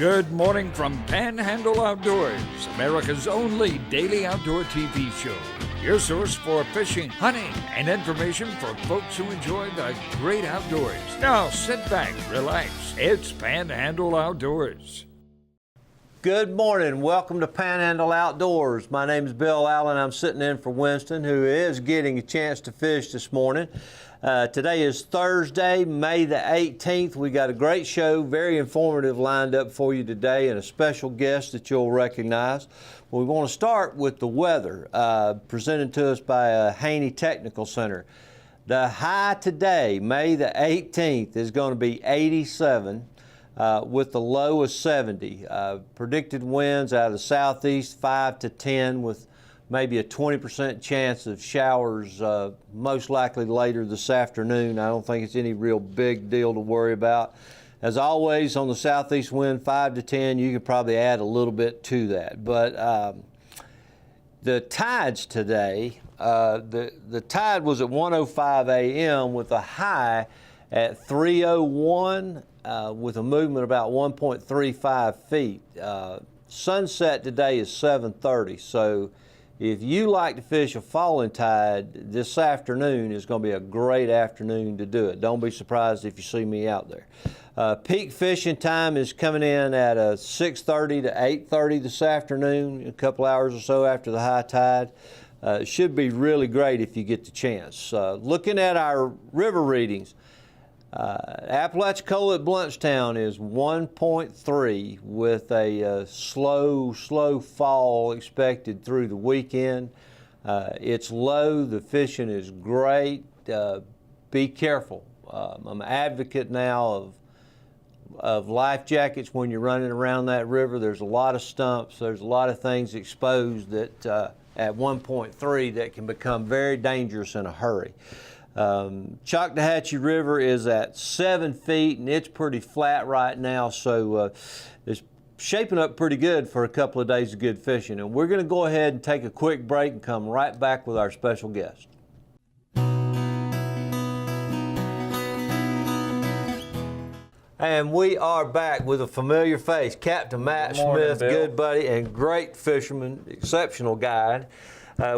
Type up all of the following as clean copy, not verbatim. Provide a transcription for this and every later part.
Good morning from Panhandle Outdoors, America's only daily outdoor TV show. Your source for fishing, hunting, and information for folks who enjoy the great outdoors. Now sit back, relax. It's Panhandle Outdoors. Good morning. Welcome to Panhandle Outdoors. My name is Bill Allen. I'm sitting in for Winston, who is getting a chance to fish this morning. Today is Thursday, May the 18th. We got a great show, very informative lined up for you today, and a special guest that you'll recognize. We want to start with the weather, presented to us by Haney Technical Center. The high today, May the 18th, is going to be 87. With the low of 70. Predicted winds out of the southeast 5 to 10 with maybe a 20% chance of showers most likely later this afternoon. I don't think it's any real big deal to worry about. As always, on the southeast wind 5 to 10, you could probably add a little bit to that. But the tides today, the tide was at 1:05 a.m. with a high at 3:01 with a movement about 1.35 feet. Sunset today is 7:30, so if you like to fish a falling tide, this afternoon is going to be a great afternoon to do it. Don't be surprised if you see me out there. Peak fishing time is coming in at 6:30 to 8:30 this afternoon, a couple hours or so after the high tide. It should be really great if you get the chance. Looking at our river readings, Apalachicola at Bluntstown is 1.3 with a slow fall expected through the weekend. It's low, the fishing is great. Be careful. I'm an advocate now of life jackets when you're running around that river. There's a lot of stumps, there's a lot of things exposed that at 1.3 that can become very dangerous in a hurry. Choctawhatchee River is at 7 feet and it's pretty flat right now, so it's shaping up pretty good for a couple of days of good fishing. And we're going to go ahead and take a quick break and come right back with our special guest. And we are back with a familiar face, Captain Matt Smith, Bill. Good buddy and great fisherman, exceptional guide.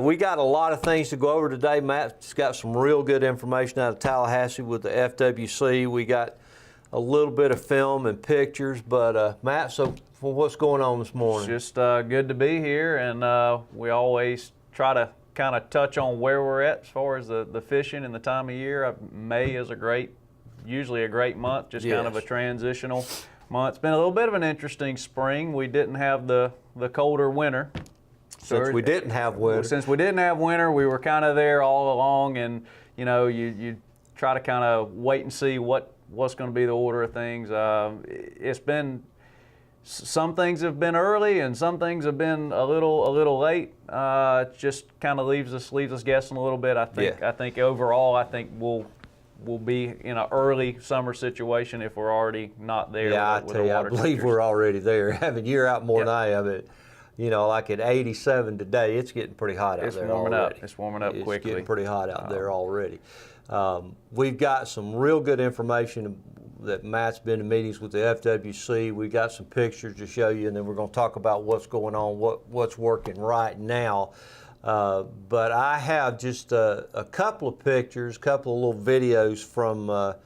We got a lot of things to go over today. Matt's got some real good information out of Tallahassee with the FWC. We got a little bit of film and pictures, but Matt, so what's going on this morning? Just good to be here, and we always try to kind of touch on where we're at as far as the fishing and the time of year. May is usually a great month, just kind of a transitional month. It's been a little bit of an interesting spring. We didn't have the colder winter. Since we didn't have winter, we were kind of there all along, and you try to kind of wait and see what's going to be the order of things. It's been some things have been early, and some things have been a little late. It just kind of leaves us guessing a little bit. I think overall, we'll be in an early summer situation if we're already not there. Yeah, I believe we're already there. Having year out more than I am it. Like at 87 today, it's getting pretty hot out there already. It's warming up quickly. It's getting pretty hot out there already. We've got some real good information that Matt's been in meetings with the FWC. We got some pictures to show you, and then we're going to talk about what's going on, what's working right now. But I have just a couple of pictures, a couple of little videos from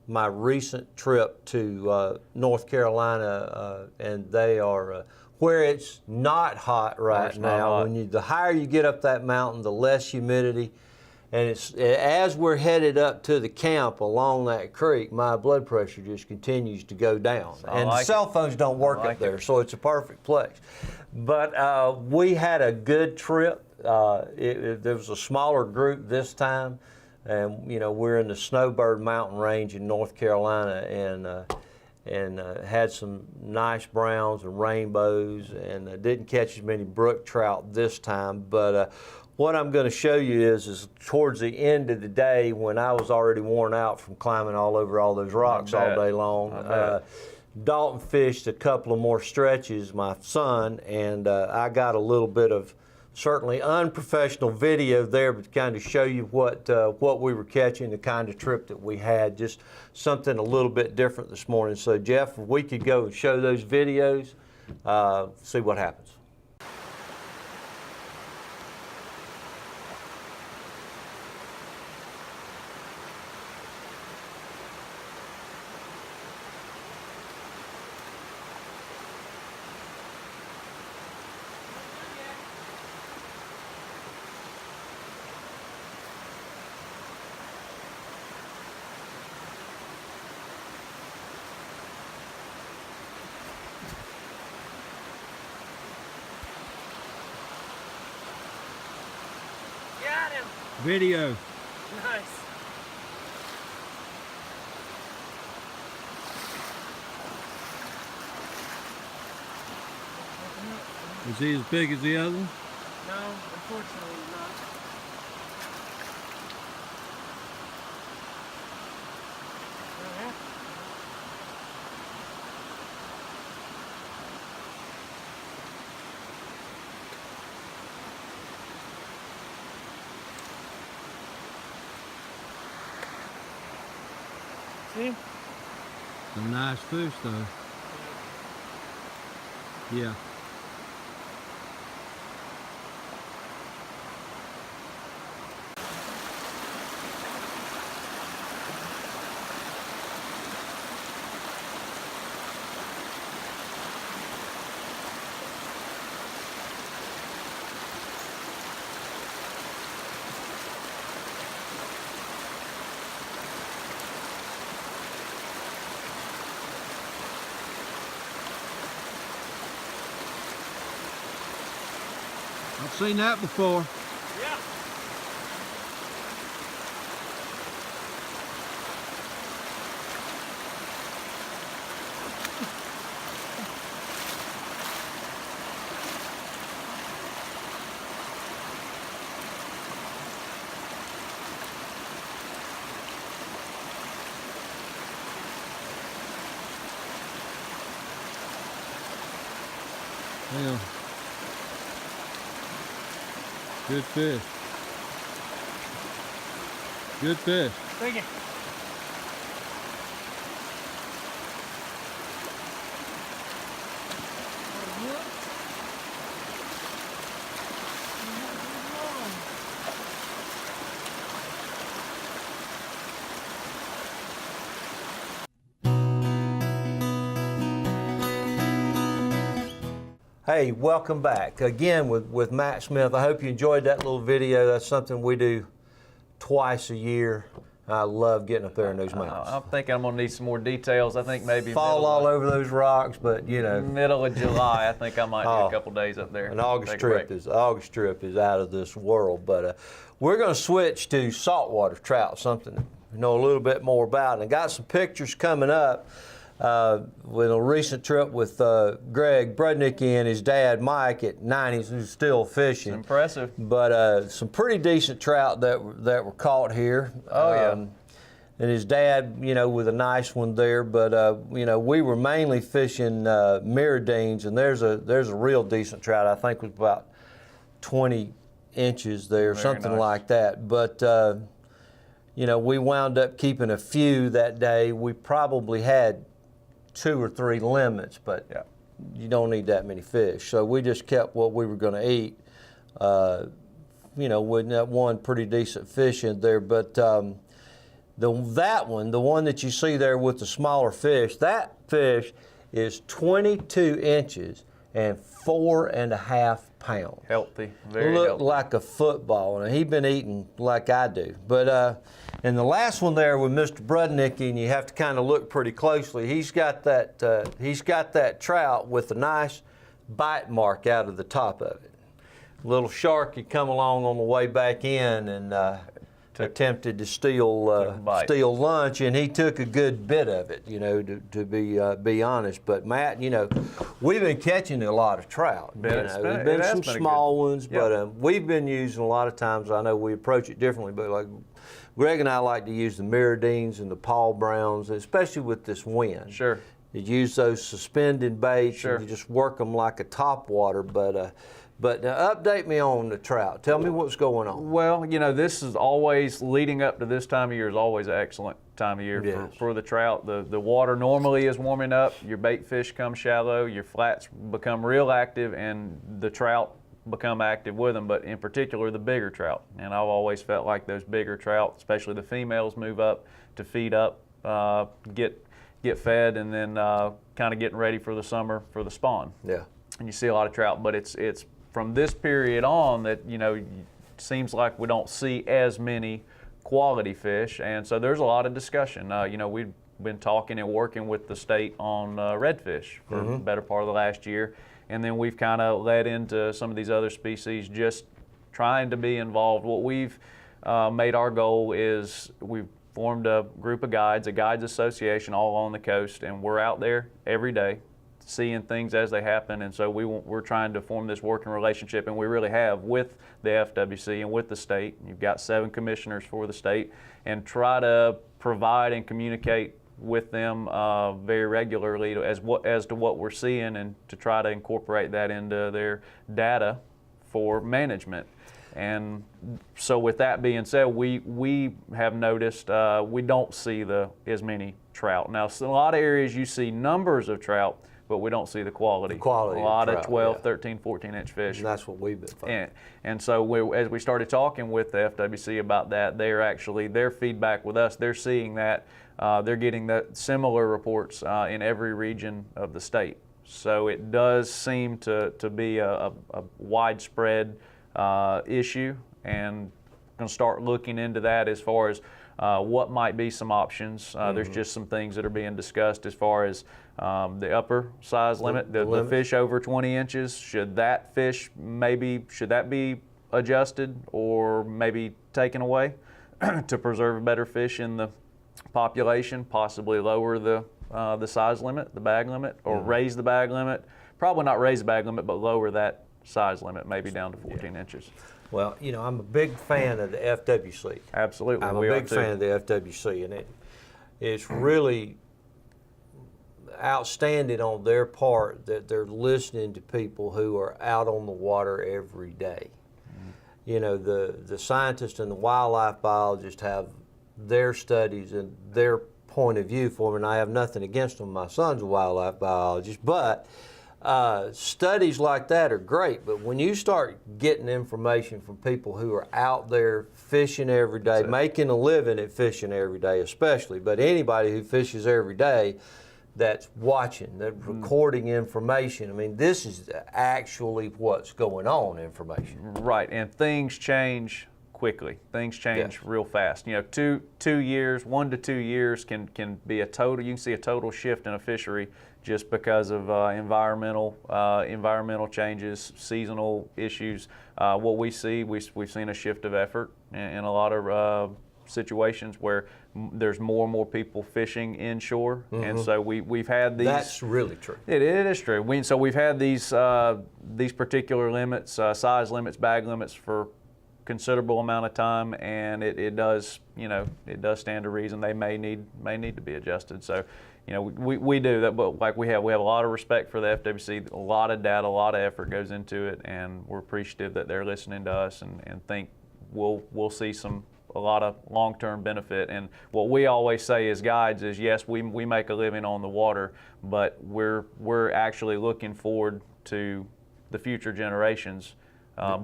my recent trip to North Carolina, and they are where it's not hot right now. The higher you get up that mountain, the less humidity. And as we're headed up to the camp along that creek, my blood pressure just continues to go down. And cell phones don't work up there, so it's a perfect place. But we had a good trip. There was a smaller group this time, and we're in the Snowbird Mountain Range in North Carolina, and had some nice browns and rainbows, and didn't catch as many brook trout this time. But what I'm going to show you is towards the end of the day, when I was already worn out from climbing all over all those rocks all day long, Dalton fished a couple of more stretches, my son, and I got a little bit of certainly unprofessional video there, but to kind of show you what we were catching, the kind of trip that we had, just something a little bit different this morning. So Jeff, if we could go and show those videos, see what happens. Got him! Video. Nice. Is he as big as the other one? No, unfortunately not. See? A nice fish though. Yeah. I've seen that before. Yeah. Yeah. Good fish. Good fish. Thank you. Hey, welcome back again with Matt Smith. I hope you enjoyed that little video. That's something we do twice a year. I love getting up there in those mountains. I'm thinking I'm going to need some more details. I think maybe Fall all over those rocks, but you know. middle of July. I think I might do a couple days up there. An August Take a break. trip is out of this world. But we're going to switch to saltwater trout, something we know a little bit more about. And I got some pictures coming up. With a recent trip with Greg Brudnicki and his dad Mike at 90s, who's still fishing. It's impressive. But some pretty decent trout that were caught here. Oh yeah. And his dad, you know, with a nice one there. But you know, we were mainly fishing mirrodines, and there's a real decent trout. I think was about 20 inches there, Very something nice. like that. But you know, we wound up keeping a few that day. We probably had 2 or 3 limits, but Yeah. you don't need that many fish. So we just kept what we were going to eat. You know, with that one pretty decent fish in there. But the one that you see there with the smaller fish, that fish is 22 inches and 4.5 pounds. Healthy. Very Looked healthy. like a football, and he'd been eating like I do. But and the last one there with Mr. Brudnicki, and you have to kind of look pretty closely. He's got that trout with a nice bite mark out of the top of it. A little shark had come along on the way back in and attempted to steal lunch, and he took a good bit of it, you know, to be honest. But Matt, you know, we've been catching a lot of trout. There's been some small ones, but we've been using a lot of times. I know we approach it differently, but like Greg and I like to use the mirrodines and the Paul Browns, especially with this wind. Sure. You use those suspended baits, Sure. and you just work them like a topwater. But But update me on the trout. Tell me what's going on. Well, this is always, leading up to this time of year is always an excellent time of year Yes. for the trout. The water normally is warming up, your bait fish come shallow, your flats become real active, and the trout become active with them, but in particular the bigger trout. And I've always felt like those bigger trout, especially the females, move up to feed up, get fed, and then kind of getting ready for the summer for the spawn. Yeah. And you see a lot of trout, but it's from this period on that, it seems like we don't see as many quality fish, and so there's a lot of discussion. We've been talking and working with the state on redfish for the better part of the last year, and then we've kind of led into some of these other species, just trying to be involved. What we've made our goal is we've formed a group of guides, a guides association all along the coast, and we're out there every day seeing things as they happen, and so we're trying to form this working relationship, and we really have, with the FWC and with the state. You've got 7 commissioners for the state, and try to provide and communicate with them very regularly as to what we're seeing, and to try to incorporate that into their data for management. And so with that being said, we have noticed we don't see as many trout. Now, a lot of areas you see numbers of trout, but we don't see the quality. The quality a lot of of trout, 12, yeah. 13, 14-inch fish. And that's what we've been finding. And so as we started talking with the FWC about that, their feedback with us, they're seeing that, they're getting that similar reports in every region of the state. So it does seem to be a widespread issue, and going to start looking into that as far as what might be some options. There's just some things that are being discussed as far as the upper size limit, the fish over 20 inches. Should that be adjusted or maybe taken away to preserve better fish in the population? Possibly lower the size limit, the bag limit, or raise the bag limit. Probably not raise the bag limit, but lower that size limit, maybe down to 14 inches. Well, I'm a big fan of the FWC. Absolutely. I'm a big fan of the FWC, and it's really outstanding on their part that they're listening to people who are out on the water every day. The scientists and the wildlife biologists have their studies and their point of view for them, and I have nothing against them. My son's a wildlife biologist, but studies like that are great, but when you start getting information from people who are out there fishing every day, making a living at fishing every day especially, but anybody who fishes every day that's watching, that's recording information, I mean, this is actually what's going on information. Right, and things change quickly. Things change real fast. 1 to 2 years can be you can see a total shift in a fishery just because of environmental changes, seasonal issues. What we see, we've seen a shift of effort in a lot of situations where there's more and more people fishing inshore, and so we've had these. That's really true. It is true. So we've had these particular limits, size limits, bag limits for considerable amount of time, and it does stand to reason they may need to be adjusted. So we do that, but like we have a lot of respect for the FWC. A lot of data, a lot of effort goes into it, and we're appreciative that they're listening to us and think we'll see a lot of long-term benefit. And what we always say as guides is, yes, we make a living on the water, but we're actually looking forward to the future generations.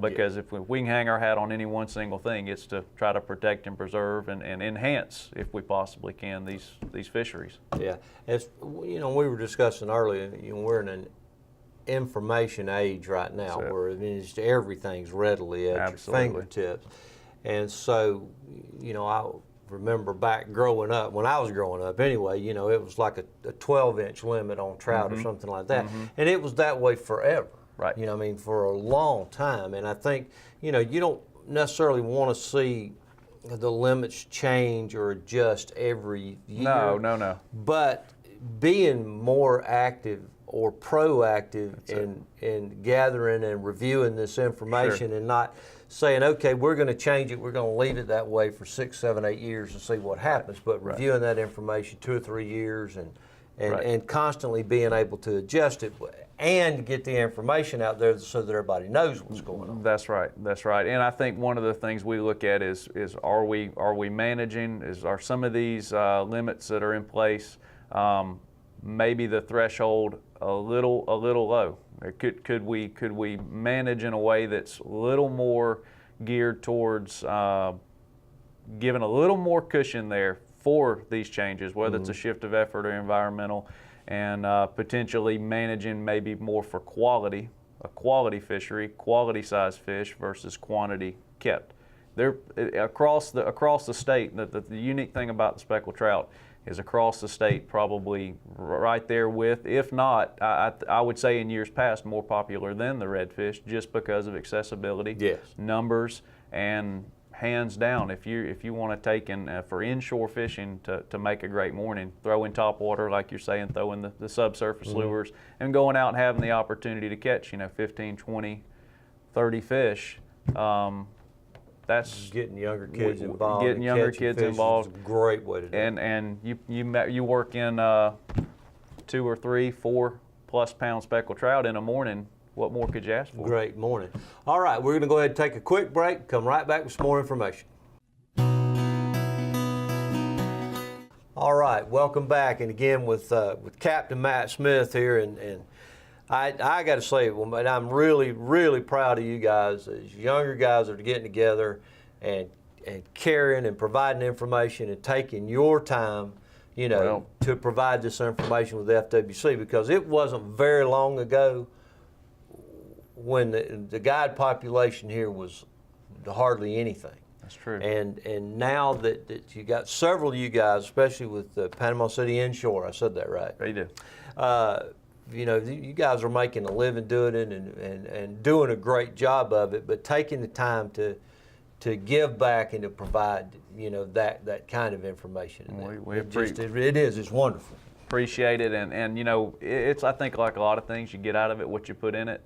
Because if we can hang our hat on any one single thing, it's to try to protect and preserve and enhance, if we possibly can, these fisheries. Yeah, we were discussing earlier. We're in an information age right now, where everything's readily at your fingertips, and so I remember back growing up, when I was growing up anyway. It was like a 12-inch limit on trout or something like that, and it was that way forever. Right. For a long time. And I think, you don't necessarily want to see the limits change or adjust every year. No. But being more active or proactive in gathering and reviewing this information, and not saying, okay, we're going to change it, we're going to leave it that way for 6, 7, 8 years and see what happens, but reviewing that information 2 or 3 years and constantly being able to adjust it. and get the information out there so that everybody knows what's going on. That's right. That's right. And I think one of the things we look at is are we managing? Are some of these limits that are in place maybe the threshold a little low? Could we manage in a way that's a little more geared towards giving a little more cushion there for these changes, whether it's a shift of effort or environmental, and potentially managing maybe more for quality, a quality fishery, quality size fish versus quantity kept. They're across the state. The unique thing about the speckled trout is across the state, probably right there with, if not, I would say in years past, more popular than the redfish, just because of accessibility, Yes. numbers, and hands down, if you want to take in for inshore fishing to make a great morning, throw in top water like you're saying, throw in the subsurface lures, and going out and having the opportunity to catch 15, 20, 30 fish. That's Getting younger kids involved. Getting younger catching kids fish involved. is a great way to do it. And you work in 2 or 3, 4+ pound speckled trout in a morning. What more could you ask for? Great morning. All right, we're going to go ahead and take a quick break. Come right back with some more information. All right, welcome back, and again with Captain Matt Smith here, and I got to say, well, I'm really proud of you guys. As younger guys are getting together and carrying and providing information and taking your time, to provide this information with FWC, because it wasn't very long ago when the guide population here was hardly anything. That's true. And now that you got several of you guys, especially with Panama City Inshore, I said that right? They do. You guys are making a living doing it and doing a great job of it, but taking the time to give back and to provide, that kind of information. It's wonderful. Appreciate it, and it's, I think, like a lot of things, you get out of it what you put in it.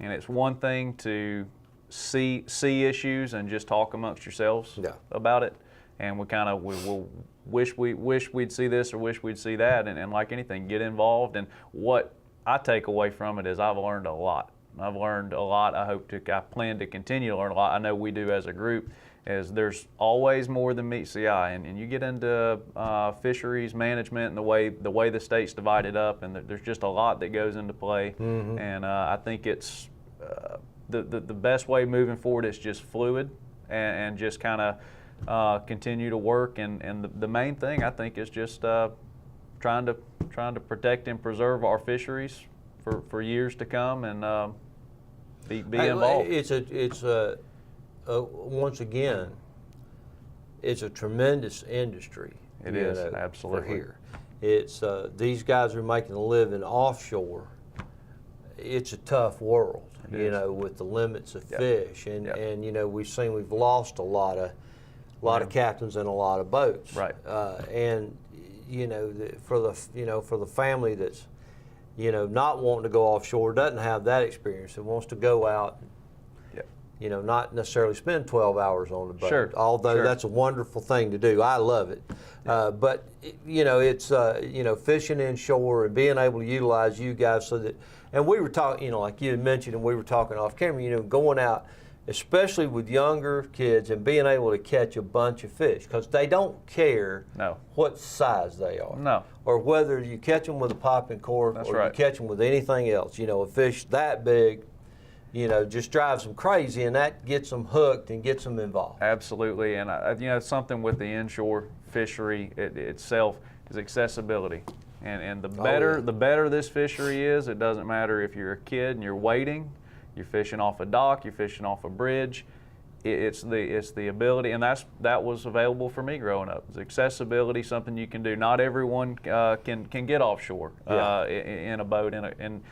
And it's one thing to see issues and just talk amongst yourselves about it. And we'll wish we'd see this or wish we'd see that. And like anything, get involved. And what I take away from it is I've learned a lot. I plan to continue to learn a lot. I know we do as a group. As there's always more than meets the eye, and you get into fisheries management and the way the state's divided up, and there's just a lot that goes into play. Mm-hmm. And I think it's the best way moving forward is just fluid and just kind of continue to work. And the main thing I think is just trying to protect and preserve our fisheries for years to come, and be involved. It's once again, it's a tremendous industry. It is, absolutely. For here. It's these guys are making a living offshore. It's a tough world, with the limits of fish, and we've lost a lot of captains and a lot of boats. Right. And for the family that's not wanting to go offshore, doesn't have that experience, and wants to go out. Not necessarily spend 12 hours on the boat. Sure. Although that's a wonderful thing to do. I love it. But it's fishing inshore and being able to utilize you guys so that, and we were talking, like you had mentioned, and we were talking off camera, going out, especially with younger kids, and being able to catch a bunch of fish, because they don't care what size they are. No. Or whether you catch them with a popping cork or you catch them with anything else. A fish that big, just drives them crazy, and that gets them hooked and gets them involved. Absolutely, and something with the inshore fishery itself is accessibility, and the better this fishery is, it doesn't matter if you're a kid and you're wading, you're fishing off a dock, you're fishing off a bridge. It's the ability, and that was available for me growing up. It's accessibility, something you can do. Not everyone can get offshore in a boat and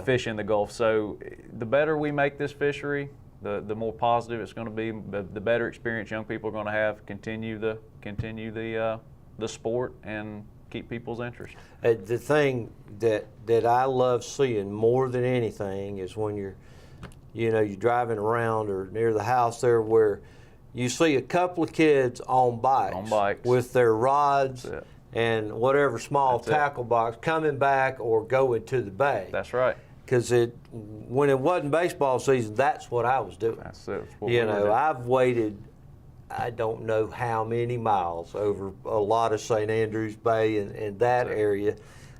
fish in the Gulf. So the better we make this fishery, the more positive it's going to be. The better experience young people are going to have. Continue the sport and keep people's interest. The thing that I love seeing more than anything is when you're driving around or near the house there, where you see a couple of kids on bikes with their rods and whatever small tackle box coming back or going to the bay. That's right. because when it wasn't baseball season, that's what I was doing. That's it. That's what You we were know, doing. I've waited, I don't know how many miles over a lot of St. Andrews Bay and that area,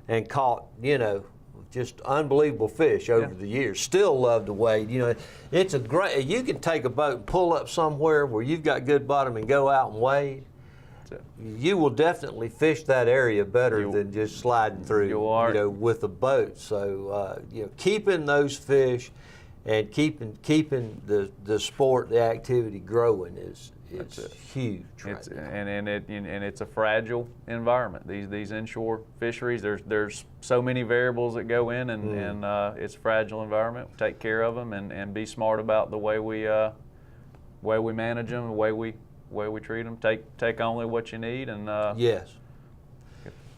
and caught, you know, just unbelievable fish over the years. Still love to wade. You know, it's a great, you can take a boat and pull up somewhere where you've got good bottom and go out and wade. You will definitely fish that area better than just sliding through, you know, with a boat. So, you know, keeping those fish and keeping the sport, the activity growing is huge. It's, and it's a fragile environment. These inshore fisheries, there's so many variables that go in, and it's a fragile environment. Take care of them and be smart about the way we manage them, the way we treat them. Take only what you need, and yes,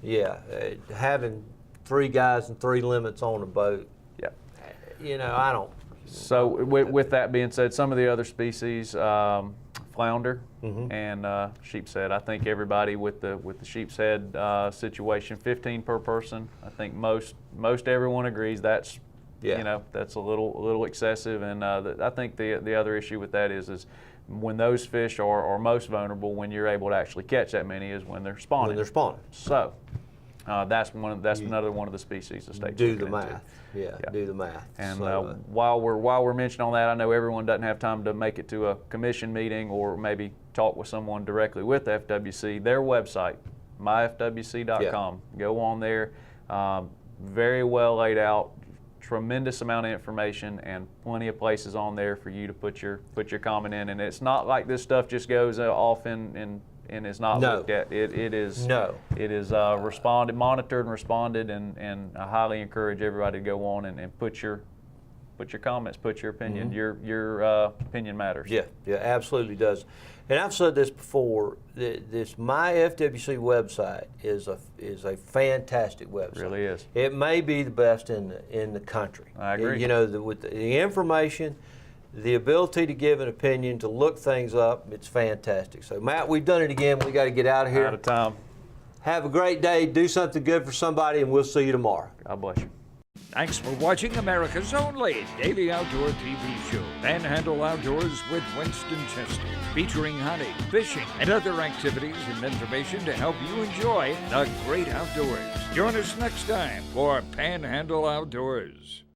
yeah, having 3 guys and 3 limits on a boat. Yeah, you know, I don't. So with that being said, some of the other species, flounder and sheepshead. I think everybody with the sheepshead situation, 15 per person. I think most everyone agrees that's you know, that's a little excessive. And I think the other issue with that is when those fish are most vulnerable, when you're able to actually catch that many, is when they're spawning. When they're spawning. So that's another one of the species the state's do looking the into. math. Yeah, do the math. And so, while we're mentioning on that, I know everyone doesn't have time to make it to a commission meeting or maybe talk with someone directly with FWC. Their website, myfwc.com. Go on there. Very well laid out. Tremendous amount of information and plenty of places on there for you to put your comment in. And it's not like this stuff just goes off and is not looked at. It is monitored and responded, and I highly encourage everybody to go on and put your comments, put your opinion. Your opinion matters. Yeah, absolutely does. And I've said this before. This My FWC website is a fantastic website. It really is. It may be the best in the country. I agree. You know, with the information, the ability to give an opinion, to look things up, it's fantastic. So Matt, we've done it again. We got to get out of here. Out of time. Have a great day. Do something good for somebody, and we'll see you tomorrow. God bless you. Thanks for watching America's only daily outdoor TV show, Panhandle Outdoors with Winston Chester, featuring hunting, fishing, and other activities and information to help you enjoy the great outdoors. Join us next time for Panhandle Outdoors.